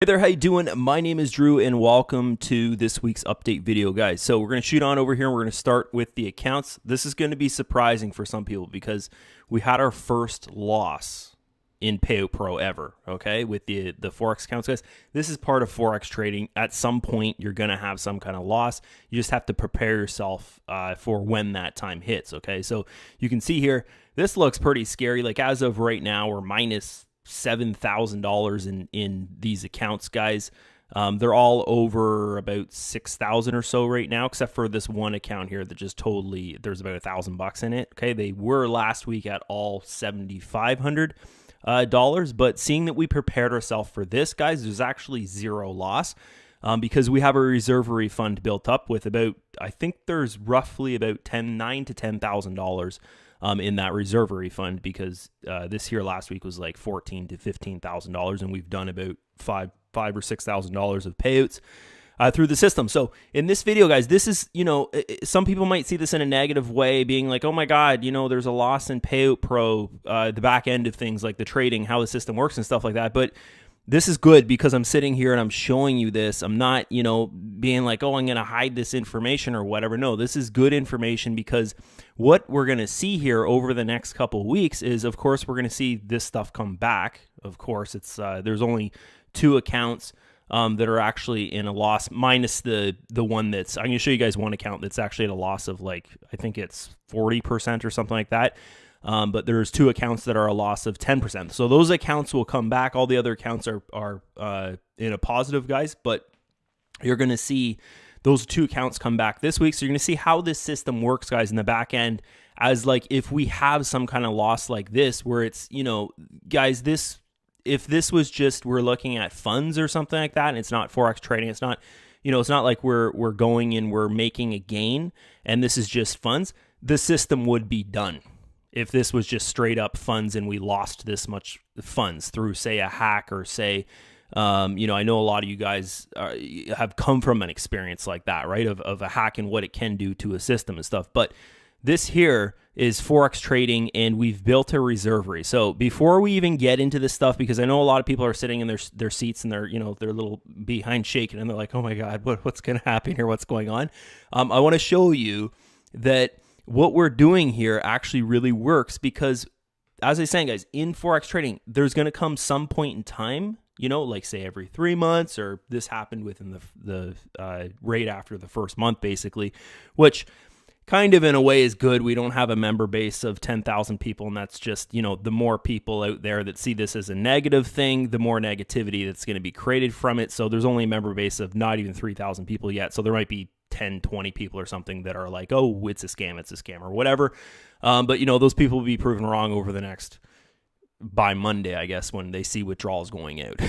Hey there, how you doing? My name is Drew and welcome to this week's update video, guys. So we're going to shoot on over here and we're going to start with the accounts. This is going to be surprising for some people because we had our first loss in PayOutPro ever, okay, with the Forex accounts, guys. This is part of Forex trading. At some point, you're going to have some kind of loss. You just have to prepare yourself for when that time hits, okay? So you can see here, this looks pretty scary. Like as of right now, we're minus $7,000 in these accounts, guys. They're all over about 6,000 or so right now, except for this one account here that just totally, there's about $1,000 in it. Okay, they were last week at all $7,500, but seeing that we prepared ourselves for this, guys, there's actually zero loss because we have a reservery fund built up with about, I think there's roughly about $9,000 to $10,000 in that reservery fund, because this here last week was like $14,000 to $15,000, and we've done about $5,000 or $6,000 of payouts through the system. So in this video, guys, this is, some people might see this in a negative way, being like, oh my God, there's a loss in PayOutPro, the back end of things like the trading, how the system works and stuff like that. But this is good because I'm sitting here and I'm showing you this. I'm not, being like, oh, I'm going to hide this information or whatever. No, this is good information, because what we're going to see here over the next couple of weeks is, of course, we're going to see this stuff come back. Of course, it's there's only 2 accounts that are actually in a loss, minus the one that's, I'm going to show you guys one account that's actually at a loss of like, I think it's 40% or something like that. But there's 2 accounts that are a loss of 10%. So those accounts will come back. All the other accounts are in a positive, guys. But you're going to see those 2 accounts come back this week. So you're going to see how this system works, guys, in the back end. As like, if we have some kind of loss like this, where it's, guys, if this was just, we're looking at funds or something like that, and it's not Forex trading, it's not, it's not like we're going and we're making a gain, and this is just funds, the system would be done. If this was just straight up funds and we lost this much funds through, say, a hack, or say, I know a lot of you guys have come from an experience like that, right? Of a hack and what it can do to a system and stuff. But this here is Forex trading, and we've built a reservery. So before we even get into this stuff, because I know a lot of people are sitting in their seats and they're, their little behind shaking, and they're like, oh my God, what's going to happen here? What's going on? I want to show you that what we're doing here actually really works, because as I was saying, guys, in Forex trading, there's going to come some point in time, like say every 3 months, or this happened within the right after the first month, basically, which kind of in a way is good. We don't have a member base of 10,000 people, and that's just, the more people out there that see this as a negative thing, the more negativity that's going to be created from it. So there's only a member base of not even 3,000 people yet. So there might be 10, 20 people or something that are like, oh, it's a scam or whatever. But, those people will be proven wrong over the next, by Monday, I guess, when they see withdrawals going out.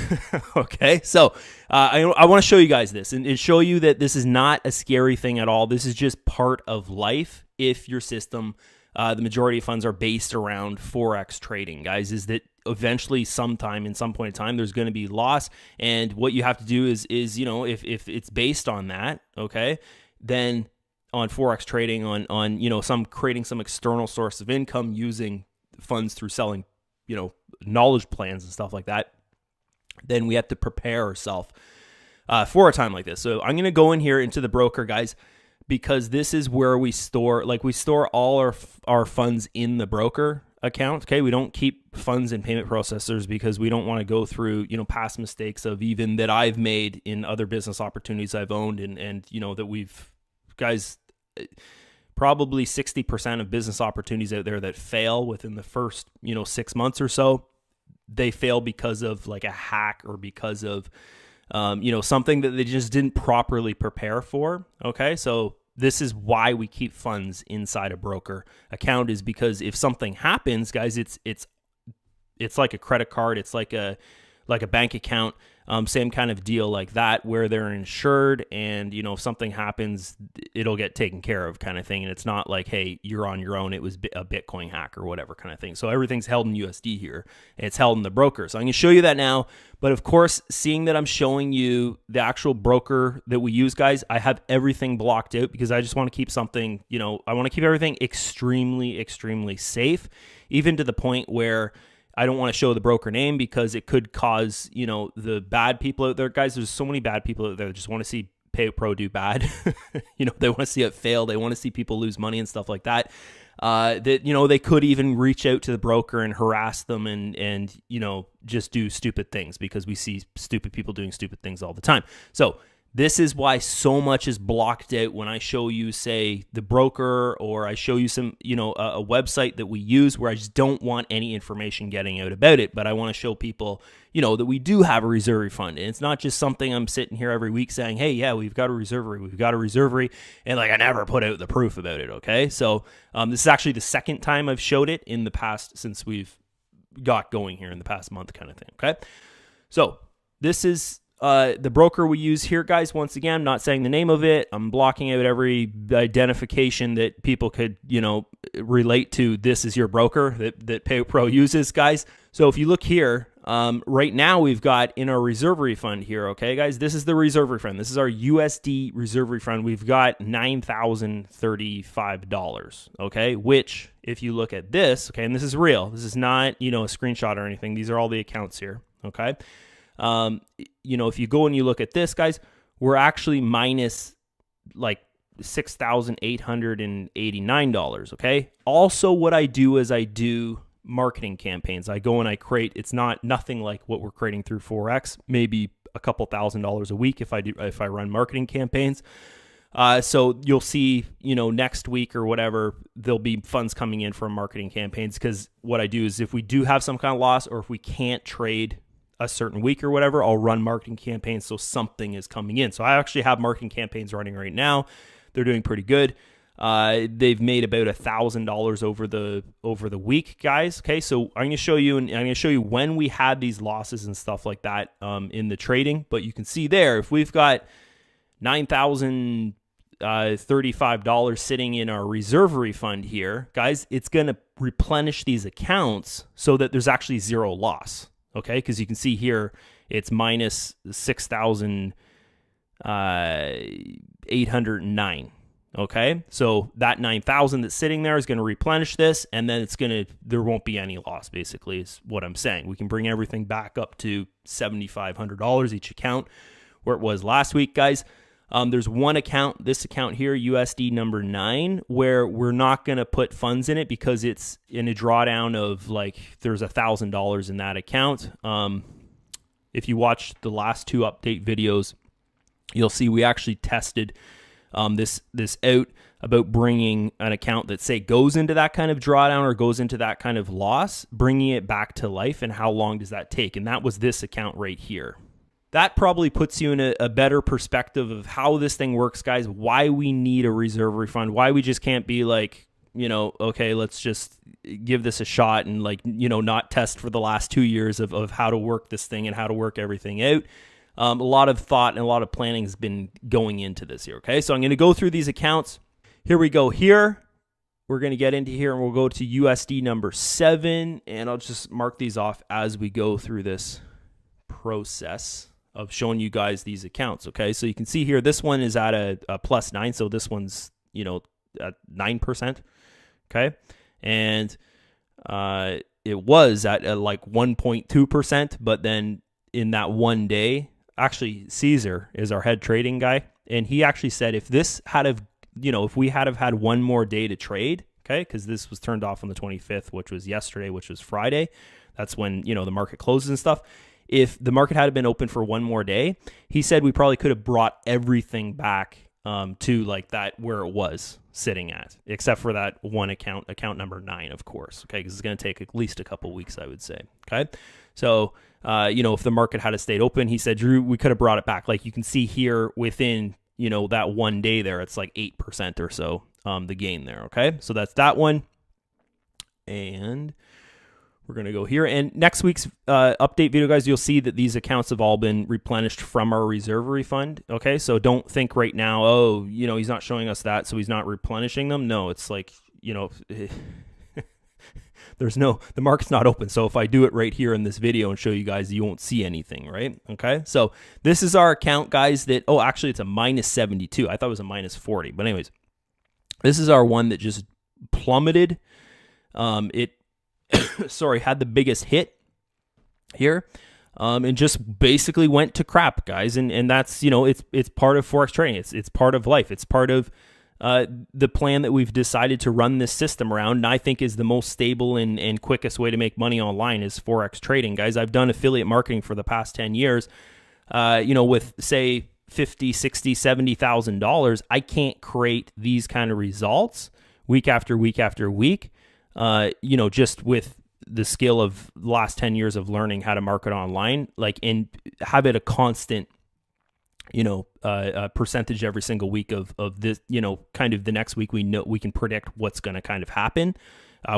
Okay, so I want to show you guys this and show you that this is not a scary thing at all. This is just part of life if your system, the majority of funds are based around Forex trading, guys, is that eventually sometime in some point in time there's going to be loss, and what you have to do is if it's based on that, okay, then on Forex trading, on some creating some external source of income using funds through selling knowledge plans and stuff like that, then we have to prepare ourselves for a time like this. So I'm going to go in here into the broker, guys, because this is where we store all our funds in the broker account. Okay, we don't keep funds in payment processors because we don't want to go through past mistakes of even that I've made in other business opportunities I've owned, and that we've, guys, probably 60% of business opportunities out there that fail within the first 6 months or so, they fail because of like a hack, or because of something that they just didn't properly prepare for. Okay, so this is why we keep funds inside a broker account, is because if something happens, guys, it's like a credit card, it's like a bank account, same kind of deal like that, where they're insured, and if something happens, it'll get taken care of, kind of thing. And it's not like, hey, you're on your own, it was a Bitcoin hack or whatever kind of thing. So everything's held in USD here, and it's held in the broker. So I'm going to show you that now. But of course, seeing that I'm showing you the actual broker that we use, guys, I have everything blocked out because I just want to keep something, I want to keep everything extremely, extremely safe, even to the point where I don't want to show the broker name because it could cause, you know, the bad people out there. Guys, there's so many bad people out there that just want to see PayOutPro do bad. You know, they want to see it fail. They want to see people lose money and stuff like that. That, you know, they could even reach out to the broker and harass them and, you know, just do stupid things because we see stupid people doing stupid things all the time. So this is why so much is blocked out when I show you, say, the broker, or I show you some, you know, a website that we use, where I just don't want any information getting out about it. But I want to show people, you know, that we do have a reserve fund. And it's not just something I'm sitting here every week saying, hey, yeah, we've got a reservery, and like I never put out the proof about it, okay? So this is actually the second time I've showed it in the past since we've got going here in the past month kind of thing, okay? So this is the broker we use here, guys. Once again, I'm not saying the name of it. I'm blocking out every identification that people could, you know, relate to. This is your broker that PayOutPro uses, guys. So if you look here, right now we've got in our reservery fund here, okay, guys, this is the reservery fund. This is our USD reservery fund. We've got $9,035, okay, which if you look at this, okay, and this is real. This is not, you know, a screenshot or anything. These are all the accounts here, okay? You know, if you go and you look at this, guys, we're actually minus like $6,889, okay? Also, what I do is I do marketing campaigns. I go and I create, it's not nothing like what we're creating through Forex, maybe a couple $1,000s a week if I run marketing campaigns. So you'll see, you know, next week or whatever, there'll be funds coming in from marketing campaigns, because what I do is if we do have some kind of loss, or if we can't trade a certain week or whatever, I'll run marketing campaigns so something is coming in. So I actually have marketing campaigns running right now. They're doing pretty good. They've made about $1,000 over the week, guys. Okay, so I'm going to show you, and I'm going to show you when we had these losses and stuff like that in the trading. But you can see there, if we've got $9,035 sitting in our reservery fund here, guys, it's going to replenish these accounts so that there's actually zero loss. Okay, because you can see here it's minus 6,809. Okay, so that 9,000 that's sitting there is going to replenish this, and then there won't be any loss. Basically, is what I'm saying. We can bring everything back up to $7,500 each account, where it was last week, guys. There's one account, this account here, USD number 9, where we're not going to put funds in it because it's in a drawdown of like, there's $1,000 in that account. If you watch the last two update videos, you'll see we actually tested this out about bringing an account that, say, goes into that kind of drawdown or goes into that kind of loss, bringing it back to life, and how long does that take? And that was this account right here. That probably puts you in a better perspective of how this thing works, guys, why we need a reserve fund, why we just can't be like, you know, okay, let's just give this a shot and, like, you know, not test for the last 2 years of how to work this thing and how to work everything out. A lot of thought and a lot of planning has been going into this here, okay? So I'm going to go through these accounts. Here we go here. We're going to get into here, and we'll go to USD number 7, and I'll just mark these off as we go through this process of showing you guys these accounts, okay? So you can see here, this one is at a +9, so this one's, you know, at 9%, okay? And it was at like 1.2%, but then in that one day, actually Caesar is our head trading guy, and he actually said if this had have, you know, if we had have had one more day to trade, okay, because this was turned off on the 25th, which was yesterday, which was Friday, that's when, you know, the market closes and stuff. If the market had been open for one more day, he said we probably could have brought everything back to like that where it was sitting at, except for that one account number 9, of course, okay, because it's going to take at least a couple weeks, I would say, okay? So, you know, if the market had stayed open, he said, Drew, we could have brought it back. Like you can see here within, you know, that one day there, it's like 8% or so, the gain there, okay? So that's that one. And we're going to go here. And next week's update video, guys, you'll see that these accounts have all been replenished from our reservery fund. Okay, so don't think right now, oh, you know, he's not showing us that, so he's not replenishing them. No, it's like, you know, the market's not open. So if I do it right here in this video and show you guys, you won't see anything, right? Okay, so this is our account, guys, that, oh, actually it's a -72. I thought it was a -40. But anyways, this is our one that just plummeted. It sorry, had the biggest hit here, and just basically went to crap, guys. And that's, you know, it's part of Forex trading. It's part of life. It's part of the plan that we've decided to run this system around, and I think is the most stable and quickest way to make money online is Forex trading, guys. I've done affiliate marketing for the past 10 years, you know, with say $50, $60, $70,000. I can't create these kind of results week after week after week, you know, just with the skill of the last 10 years of learning how to market online, like, and have it a constant, you know, percentage every single week of this, you know, kind of the next week we know we can predict what's going to kind of happen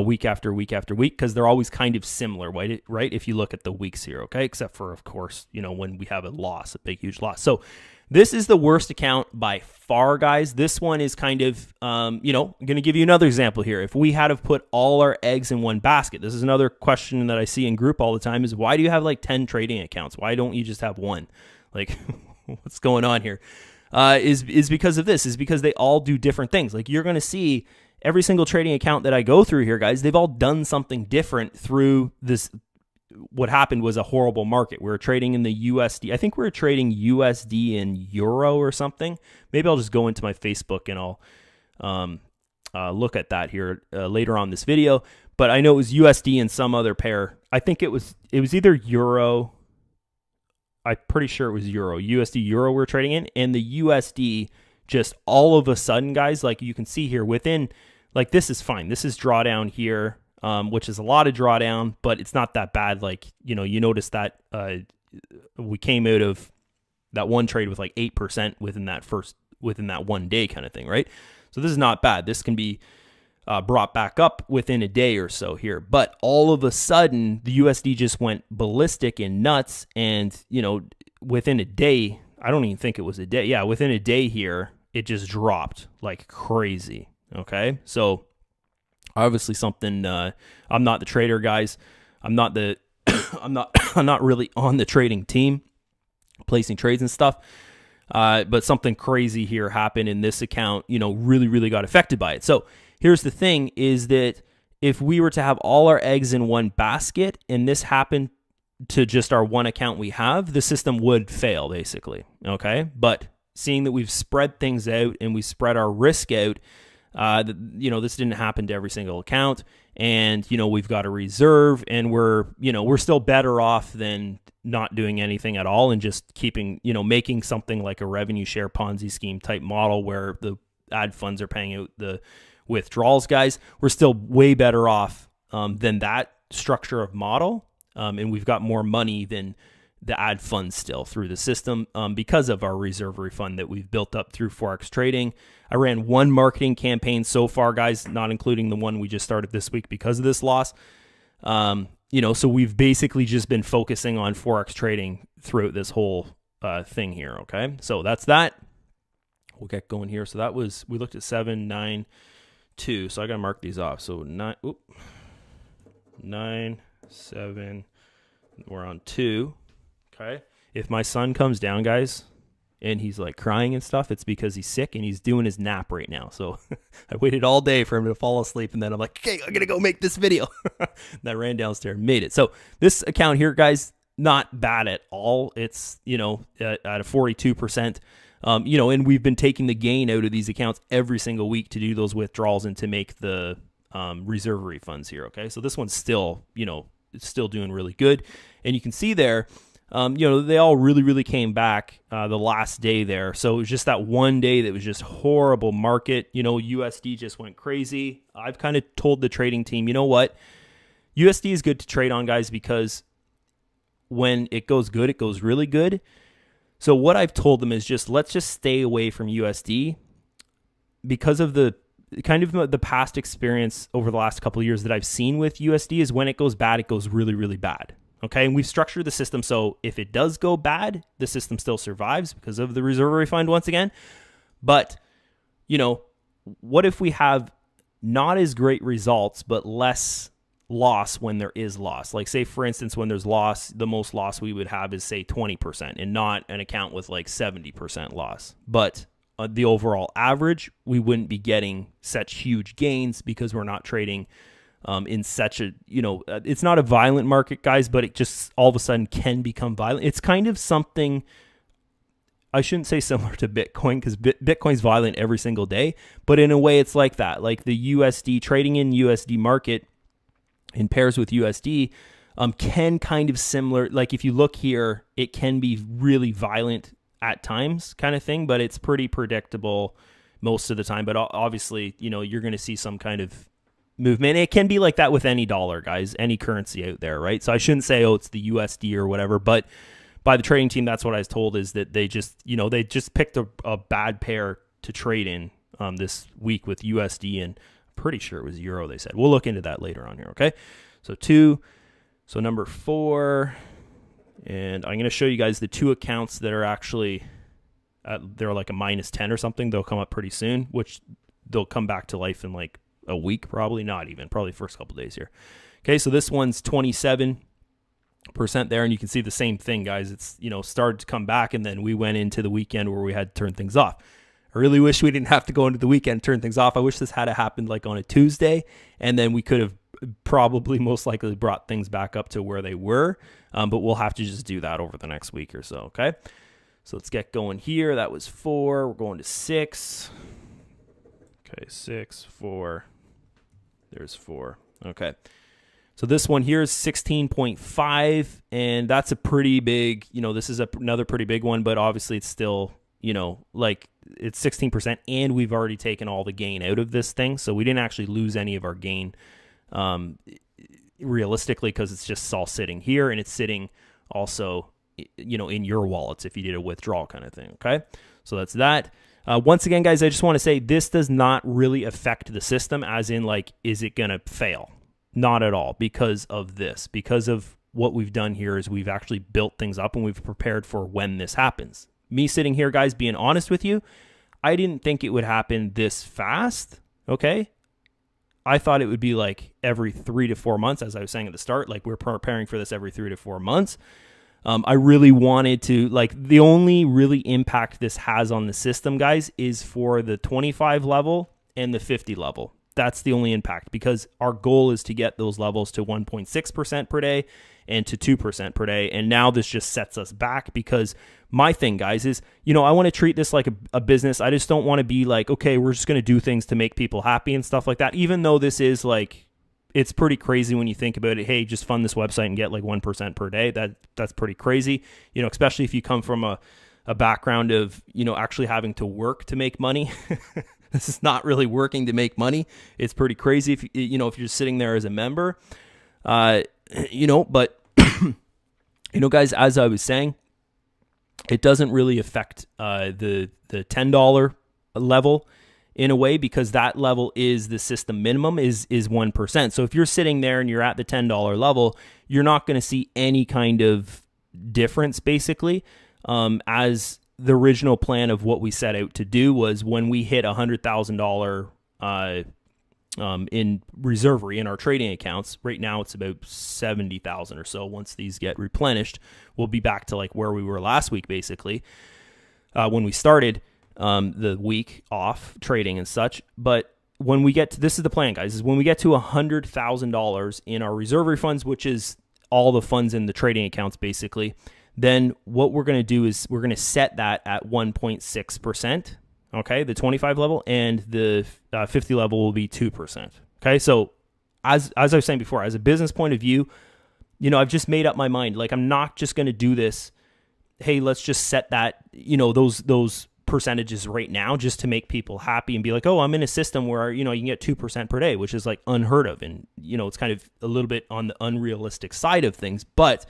week after week after week, because they're always kind of similar, right? If you look at the weeks here, okay, except for, of course, you know, when we have a loss, a big, huge loss. So this is the worst account by far, guys. This one is kind of, you know, I'm going to give you another example here. If we had to put all our eggs in one basket, this is another question that I see in group all the time is, why do you have like 10 trading accounts? Why don't you just have one? Like, what's going on here? Is because of this, is because they all do different things. Like, you're going to see every single trading account that I go through here, guys, they've all done something different through this. What happened was a horrible market. We were trading in the USD. I think we were trading USD and Euro or something. Maybe I'll just go into my Facebook and I'll look at that here later on this video. But I know it was USD and some other pair. I think it was either Euro. I'm pretty sure it was Euro. USD Euro we're trading in. And the USD just all of a sudden, guys, like you can see here within, like, this is fine. This is drawdown here, which is a lot of drawdown, but it's not that bad. Like, you know, you notice that we came out of that one trade with like 8% within that 1 day kind of thing, right? So this is not bad. This can be brought back up within a day or so here. But all of a sudden, the USD just went ballistic and nuts. And, you know, within a day, I don't even think it was a day. Yeah, within a day here, it just dropped like crazy. Okay, so obviously something. I'm not the trader, guys. I'm not the. I'm not really on the trading team, placing trades and stuff. But something crazy here happened in this account. You know, really got affected by it. So here's the thing: is that if we were to have all our eggs in one basket, and this happened to just our one account we have, the system would fail basically. Okay, but seeing that we've spread things out and we spread our risk out, you know, this didn't happen to every single account, and, you know, we've got a reserve, and we're still better off than not doing anything at all and just keeping, you know, making something like a revenue share Ponzi scheme type model where the ad funds are paying out the withdrawals, guys. We're still way better off than that structure of model, and we've got more money than the ad funds still through the system because of our reserve refund that we've built up through Forex trading. I ran one marketing campaign so far, guys, not including the one we just started this week because of this loss. You know, so we've basically just been focusing on Forex trading throughout this whole thing here. Okay, so that's that. We'll get going here. So that was, we looked at 7, 9, 2. So I got to mark these off. So 9, 7, we're on 2. Okay. If my son comes down, guys, and he's like crying and stuff, it's because he's sick and he's doing his nap right now. So I waited all day for him to fall asleep, and then I'm like, okay, I'm going to go make this video. And I ran downstairs and made it. So this account here, guys, not bad at all. It's, you know, at a 42%, you know, and we've been taking the gain out of these accounts every single week to do those withdrawals and to make the reserve refunds here. Okay. So this one's still, you know, it's still doing really good. And you can see there, you know, they all really came back the last day there. So it was just that one day that was just horrible market. You know, USD just went crazy. I've kind of told the trading team, you know what? USD is good to trade on, guys, because when it goes good, it goes really good. So what I've told them is just, let's just stay away from USD because of the kind of the past experience over the last couple of years that I've seen with USD is when it goes bad, it goes really bad. Okay, and we've structured the system so if it does go bad, the system still survives because of the reserve refund once again. But, you know, what if we have not as great results, but less loss when there is loss? Like, say, for instance, when there's loss, the most loss we would have is, say, 20% and not an account with like 70% loss. But the overall average, we wouldn't be getting such huge gains because we're not trading in such a, it's not a violent market, guys, but it just all of a sudden can become violent. It's kind of something, I shouldn't say similar to Bitcoin, because Bitcoin's violent every single day, but in a way it's like that. Like the USD, trading in USD market in pairs with USD can kind of similar, like if you look here, it can be really violent at times kind of thing, but it's pretty predictable most of the time. But obviously, you're going to see some kind of movement. It can be like that with any dollar, guys, any currency out there, right? So I shouldn't say, oh, it's the USD or whatever, but by the trading team, that's what I was told, is that they just, they just picked a bad pair to trade in this week with USD, and I'm pretty sure it was Euro, they said. We'll look into that later on here, okay? So 2, so number 4, and I'm going to show you guys the 2 accounts that are actually, they're like a -10 or something. They'll come up pretty soon, which they'll come back to life in like a week, probably not even, probably first couple days here. Okay, so this one's 27% there, and you can see the same thing, guys. It's, started to come back, and then we went into the weekend where we had to turn things off. I really wish we didn't have to go into the weekend and turn things off. I wish this had happened like on a Tuesday, and then we could have probably most likely brought things back up to where they were, but we'll have to just do that over the next week or so, okay? So let's get going here. That was 4. We're going to 6. Okay, 6, 4. There's 4. Okay. So this one here is 16.5, and that's a pretty big, this is another pretty big one, but obviously it's still, like it's 16%, and we've already taken all the gain out of this thing. So we didn't actually lose any of our gain realistically, because it's just all sitting here, and it's sitting also, in your wallets if you did a withdrawal kind of thing, okay? So that's that. Once again, guys, I just want to say this does not really affect the system, as in like, is it going to fail? Not at all, because of this. Because of what we've done here is we've actually built things up, and we've prepared for when this happens. Me sitting here, guys, being honest with you, I didn't think it would happen this fast, okay? I thought it would be like every 3 to 4 months, as I was saying at the start. Like, we're preparing for this every 3 to 4 months. I really wanted to, like, the only really impact this has on the system, guys, is for the 25 level and the 50 level. That's the only impact, because our goal is to get those levels to 1.6% per day and to 2% per day. And now this just sets us back, because my thing, guys, is, I want to treat this like a business. I just don't want to be like, okay, we're just going to do things to make people happy and stuff like that. Even though this is like, it's pretty crazy when you think about it. Hey, just fund this website and get like 1% per day. That's pretty crazy, especially if you come from a background of, actually having to work to make money. This is not really working to make money. It's pretty crazy if if you're just sitting there as a member, but guys, as I was saying, it doesn't really affect the $10 level in a way, because that level is the system minimum is 1%. So if you're sitting there and you're at the $10 level, you're not going to see any kind of difference, basically, as the original plan of what we set out to do was, when we hit $100,000 in reservery in our trading accounts. Right now it's about 70,000 or so. Once these get replenished, we'll be back to like where we were last week, basically, when we started the week off trading and such. But when we get to, this is the plan, guys, is when we get to $100,000 in our reservery funds, which is all the funds in the trading accounts, basically, then what we're going to do is we're going to set that at 1.6%. Okay, the 25 level, and the 50 level will be 2%. Okay, so as I was saying before, as a business point of view, I've just made up my mind. Like, I'm not just going to do this. Hey, let's just set that, those percentages right now just to make people happy and be like, oh, I'm in a system where, you can get 2% per day, which is like unheard of. And, it's kind of a little bit on the unrealistic side of things, but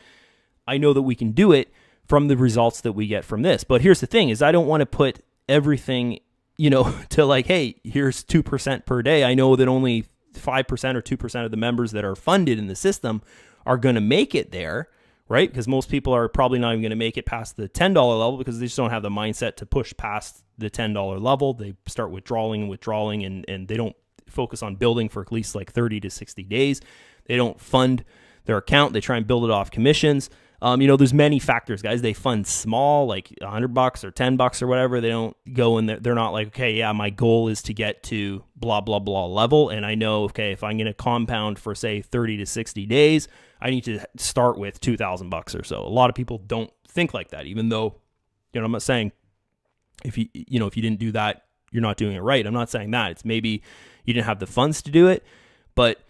I know that we can do it from the results that we get from this. But here's the thing is, I don't want to put everything, to like, hey, here's 2% per day. I know that only 5% or 2% of the members that are funded in the system are going to make it there, right? Because most people are probably not even going to make it past the $10 level, because they just don't have the mindset to push past the $10 level. They start withdrawing and they don't focus on building for at least like 30 to 60 days. They don't fund their account. They try and build it off commissions. There's many factors, guys. They fund small, like $100 or $10 or whatever. They don't go in there. They're not like, okay, yeah, my goal is to get to blah, blah, blah level. And I know, okay, if I'm going to compound for say 30 to 60 days, I need to start with $2,000 or so. A lot of people don't think like that, even though, I'm not saying if you didn't do that, you're not doing it right. I'm not saying that. It's maybe you didn't have the funds to do it, but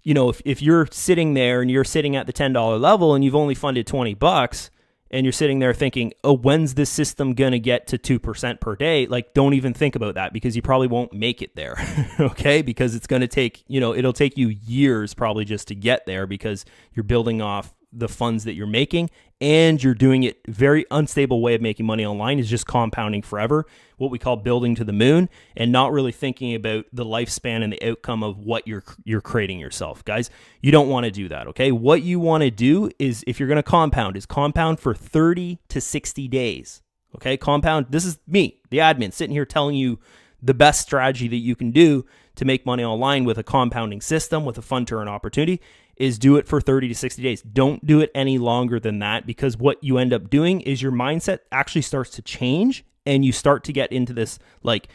if you're sitting there and you're sitting at the $10 level and you've only funded $20 and you're sitting there thinking, oh, when's this system going to get to 2% per day? Like, don't even think about that, because you probably won't make it there. Okay. Because it's going to take, it'll take you years probably just to get there, because you're building off the funds that you're making, and you're doing it very unstable way of making money online is just compounding forever, what we call building to the moon, and not really thinking about the lifespan and the outcome of what you're creating yourself. Guys, you don't want to do that, okay? What you want to do is, if you're going to compound, is compound for 30 to 60 days, okay? Compound, this is me, the admin, sitting here telling you the best strategy that you can do to make money online with a compounding system, with a fund to earn opportunity, is do it for 30 to 60 days. Don't do it any longer than that, because what you end up doing is your mindset actually starts to change, and you start to get into this like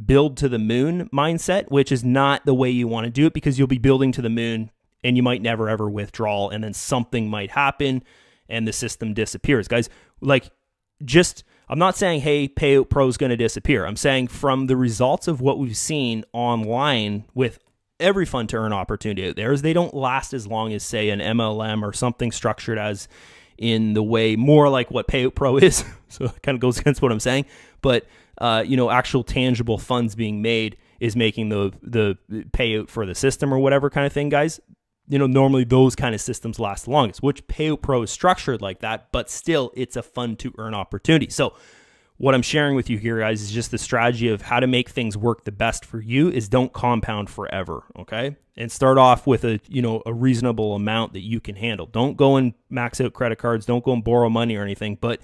build to the moon mindset, which is not the way you want to do it, because you'll be building to the moon and you might never ever withdraw, and then something might happen and the system disappears. Guys, I'm not saying, hey, PayOutPro is going to disappear. I'm saying from the results of what we've seen online with every fund to earn opportunity out there, is they don't last as long as, say, an MLM or something structured as in the way more like what PayOutPro is. So it kind of goes against what I'm saying. But, actual tangible funds being made is making the payout for the system or whatever kind of thing, guys. Normally those kind of systems last the longest, which PayOutPro is structured like that, but still it's a fund to earn opportunity. So what I'm sharing with you here, guys, is just the strategy of how to make things work the best for you is don't compound forever, okay? And start off with a reasonable amount that you can handle. Don't go and max out credit cards. Don't go and borrow money or anything. But,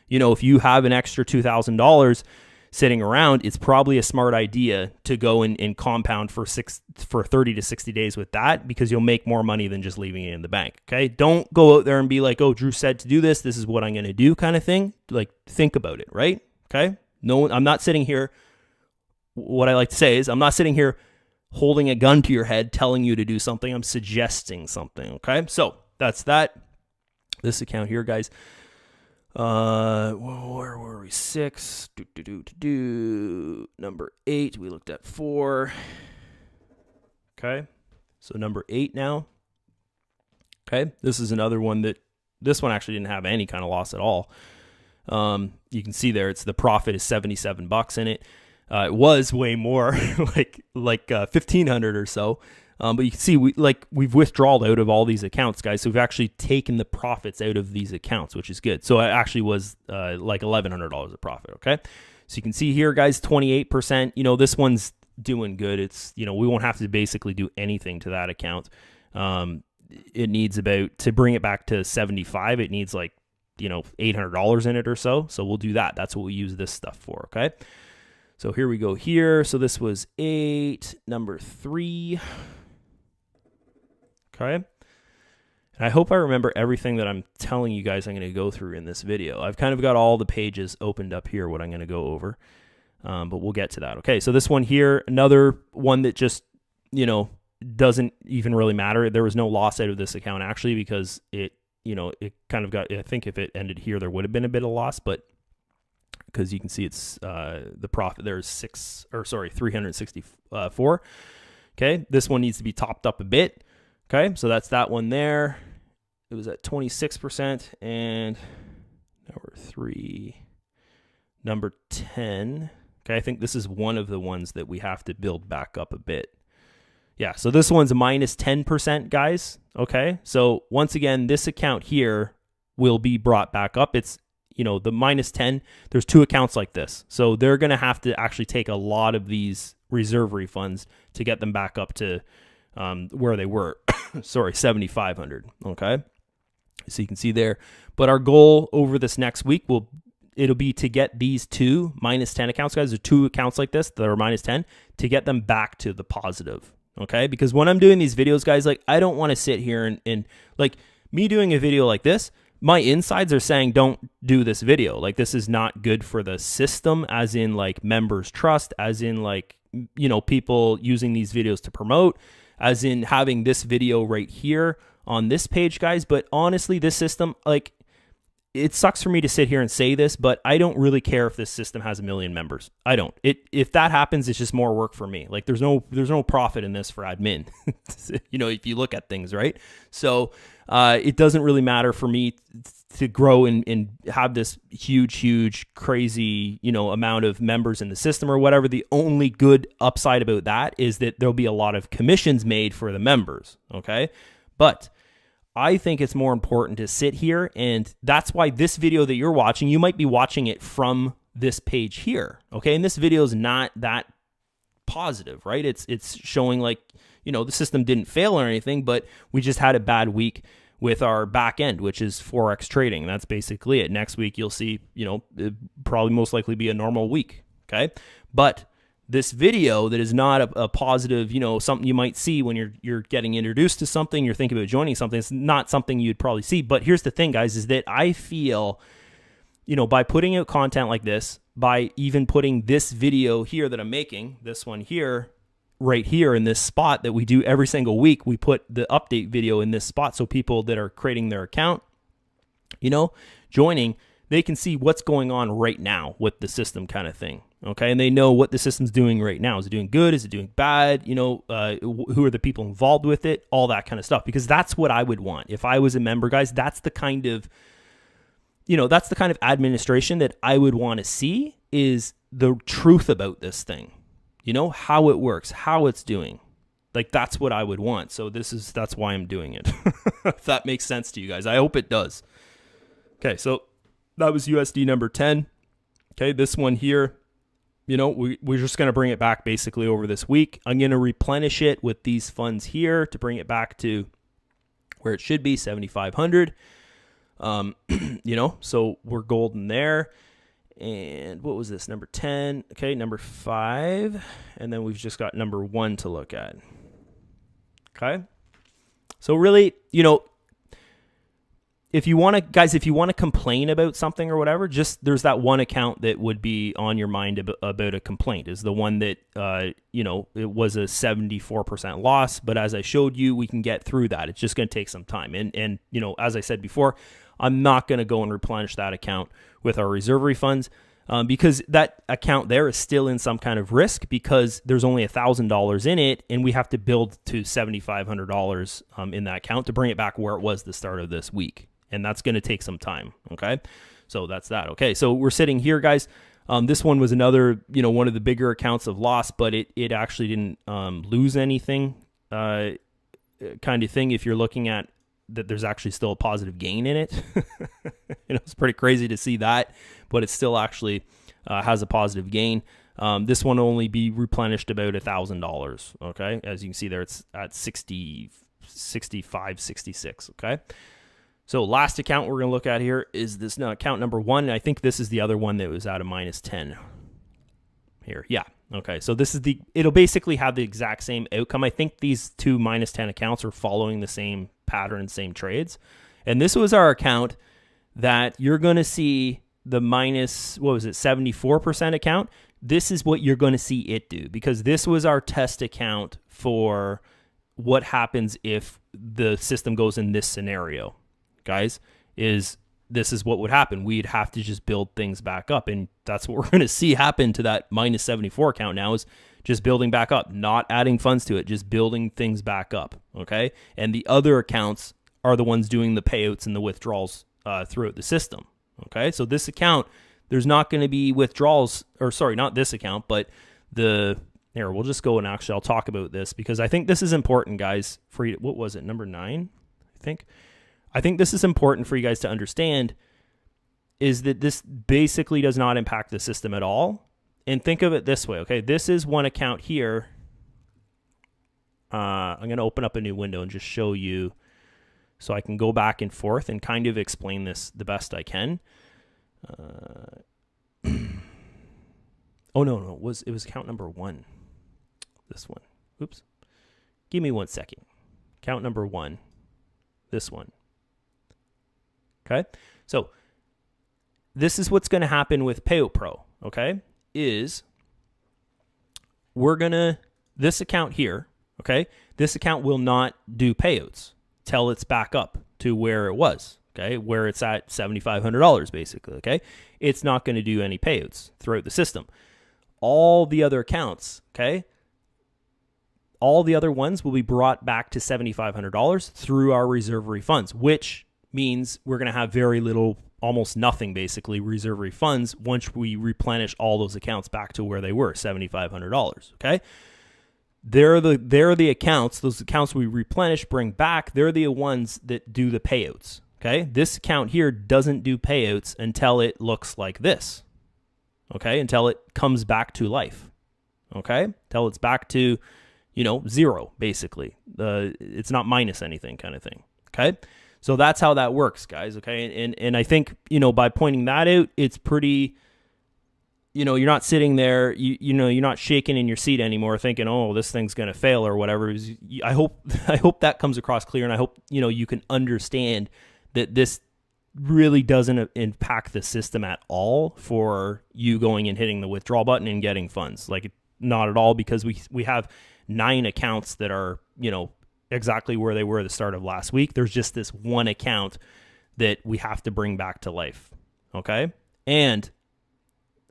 if you have an extra $2,000 sitting around, it's probably a smart idea to go and compound for 30 to 60 days with that, because you'll make more money than just leaving it in the bank, okay? Don't go out there and be like, oh, Drew said to do this. This is what I'm going to do kind of thing. Like, think about it, right? Okay? No, I'm not sitting here. What I like to say is I'm not sitting here holding a gun to your head telling you to do something. I'm suggesting something, okay? So that's that. This account here, guys. Where were we? 6. Number 8. We looked at 4. Okay. So number 8 now. Okay. This is another one this one actually didn't have any kind of loss at all. You can see there, the profit is $77 in it. It was way more, like 1,500 or so. But you can see we've withdrawn out of all these accounts, guys. So we've actually taken the profits out of these accounts, which is good. So it actually was like $1,100 of profit. Okay. So you can see here, guys, 28%. This one's doing good. It's, we won't have to basically do anything to that account. It needs to bring it back to 75. It needs like, $800 in it or so. So we'll do that. That's what we use this stuff for. Okay. So here we go here. So this was 8, number 3. Okay. And I hope I remember everything that I'm telling you guys I'm going to go through in this video. I've kind of got all the pages opened up here, what I'm going to go over. But we'll get to that. Okay. So this one here, another one that just, doesn't even really matter. There was no loss out of this account actually, because it kind of got, I think if it ended here, there would have been a bit of loss, but because you can see it's the profit there is 364. Okay. This one needs to be topped up a bit. Okay. So that's that one there. It was at 26%. And number 3, number 10. Okay. I think this is one of the ones that we have to build back up a bit. Yeah. So this one's minus 10%, guys. Okay. So once again, this account here will be brought back up. It's, the minus 10, there's 2 accounts like this. So they're going to have to actually take a lot of these reserve refunds to get them back up to where they were. Sorry, 7,500. Okay. So you can see there. But our goal over this next week it'll be to get these 2 minus 10 accounts, guys. There's 2 accounts like this that are minus 10 to get them back to the positive. Okay. Because when I'm doing these videos, guys, like I don't want to sit here and like me doing a video like this my insides are saying don't do this video. Like, this is not good for the system, as in like members trust, as in like, you know, people using these videos to promote, as in having this video right here on this page, guys. But honestly, this system, like, it sucks for me to sit here and say this, but I don't really care if this system has 1 million members. I don't. If that happens, it's just more work for me. Like, there's no profit in this for admin. You know, if you look at things, right? So it doesn't really matter for me to grow and have this huge, crazy, you know, amount of members in the system or whatever. The only good upside about that is that there'll be a lot of commissions made for the members. Okay, but I think it's more important to sit here, and that's why this video that you're watching, you might be watching it from this page here, okay? And this video is not that positive, right? It's showing like, you know, the system didn't fail or anything, but we just had a bad week with our back end, which is Forex trading. That's basically it. Next week, you'll see, you know, it probably most likely be a normal week, okay? But this video that is not a positive, you know, something you might see when you're getting introduced to something, you're thinking about joining something, it's not something you'd probably see. But here's the thing, guys, is that I feel, you know, by putting out content like this, by even putting this video here that I'm making, this one here, right here in this spot that we do every single week, we put the update video in this spot so people that are creating their account, you know, joining, they can see what's going on right now with the system kind of thing. Okay, and they know what the system's doing right now. Is it doing good? Is it doing bad? You know, who are the people involved with it? All that kind of stuff. Because that's what I would want. If I was a member, guys, that's the kind of, you know, that's the kind of administration that I would want to see, is the truth about this thing. You know, how it works, how it's doing. Like, that's what I would want. So that's why I'm doing it. If that makes sense to you guys. I hope it does. Okay, so that was USD number 10. Okay, this one here, you know, we're just going to bring it back basically over this week. I'm going to replenish it with these funds here to bring it back to where it should be, 7,500. You know, so we're golden there. And what was this? Number 10. Okay, number 5. And then we've just got number 1 to look at. Okay. So really, you know, if you want to, guys, if you want to complain about something or whatever, just there's that one account that would be on your mind about a complaint, is the one that, you know, it was a 74% loss. But as I showed you, we can get through that. It's just going to take some time. And, you know, as I said before, I'm not going to go and replenish that account with our reserve refunds because that account there is still in some kind of risk because there's only $1,000 in it, and we have to build to $7,500 in that account to bring it back where it was the start of this week. And that's going to take some time, okay? So that's that, okay? So we're sitting here, guys. This one was another, you know, one of the bigger accounts of loss, but it actually didn't lose anything kind of thing if you're looking at that there's actually still a positive gain in it. You know, it's pretty crazy to see that, but it still actually has a positive gain. This one will only be replenished about $1,000, okay? As you can see there, it's at 60, 65, 66, okay? So last account we're going to look at here is this account number 1. I think this is the other one that was at a minus 10 here. Yeah. Okay. So this is it'll basically have the exact same outcome. I think these two minus 10 accounts are following the same pattern, same trades. And this was our account that you're going to see the minus, what was it, 74% account. This is what you're going to see it do, because this was our test account for what happens if the system goes in this scenario. Guys, this is what would happen. We'd have to just build things back up, and that's what we're going to see happen to that minus 74 account now, is just building back up, not adding funds to it, just building things back up, okay? And the other accounts are the ones doing the payouts and the withdrawals throughout the system, okay? So this account, there's not going to be withdrawals, or sorry, not this account, but here, we'll just go and actually I'll talk about this because I think this is important, guys, for you. What was it, number 9, I think this is important for you guys to understand, is that this basically does not impact the system at all. And think of it this way, okay? This is one account here. I'm going to open up a new window and just show you so I can go back and forth and kind of explain this the best I can. Oh, no, it was account number 1. This one. Oops. Give me 1 second. Account number 1. This one. Okay, so this is what's going to happen with PayOutPro. Okay, is this account here. Okay, this account will not do payouts till it's back up to where it was. Okay, where it's at $7,500 basically. Okay, it's not going to do any payouts throughout the system. All the other accounts, okay, all the other ones will be brought back to $7,500 through our reserve funds, which means we're going to have very little, almost nothing basically, reserve funds once we replenish all those accounts back to where they were, $7,500. Okay, they're the accounts. Those accounts we replenish, bring back. They're the ones that do the payouts. Okay, this account here doesn't do payouts until it looks like this. Okay, until it comes back to life. Okay, until it's back to, zero basically. It's not minus anything kind of thing. Okay, so that's how that works, guys. Okay, and I think by pointing that out, it's pretty. You're not sitting there. You're not shaking in your seat anymore, thinking, "Oh, this thing's gonna fail" or whatever. I hope that comes across clear, and I hope you can understand that this really doesn't impact the system at all for you going and hitting the withdrawal button and getting funds. Like, not at all, because we have 9 accounts that are, exactly where they were at the start of last week. There's just this one account that we have to bring back to life. Okay. And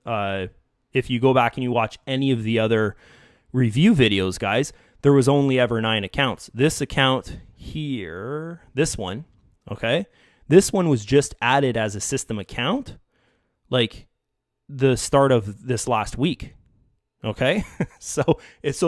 if you go back and you watch any of the other review videos, guys, there was only ever 9 accounts. This account here, this one, okay, this one was just added as a system account, like the start of this last week. Okay, so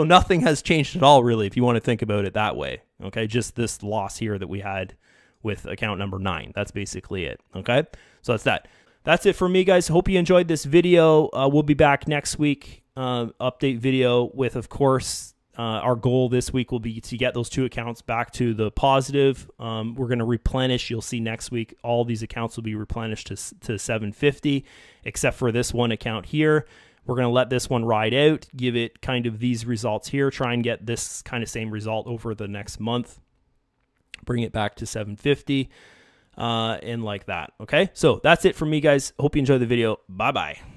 nothing has changed at all, really, if you want to think about it that way. Okay, just this loss here that we had with account number 9. That's basically it. Okay, so that's that. That's it for me, guys. Hope you enjoyed this video. We'll be back next week, update video with, of course, our goal this week will be to get those 2 accounts back to the positive. We're going to replenish. You'll see next week all these accounts will be replenished to 750, except for this one account here. We're going to let this one ride out, give it kind of these results here, try and get this kind of same result over the next month, bring it back to 750, and like that. Okay, so that's it for me, guys. Hope you enjoyed the video. Bye-bye.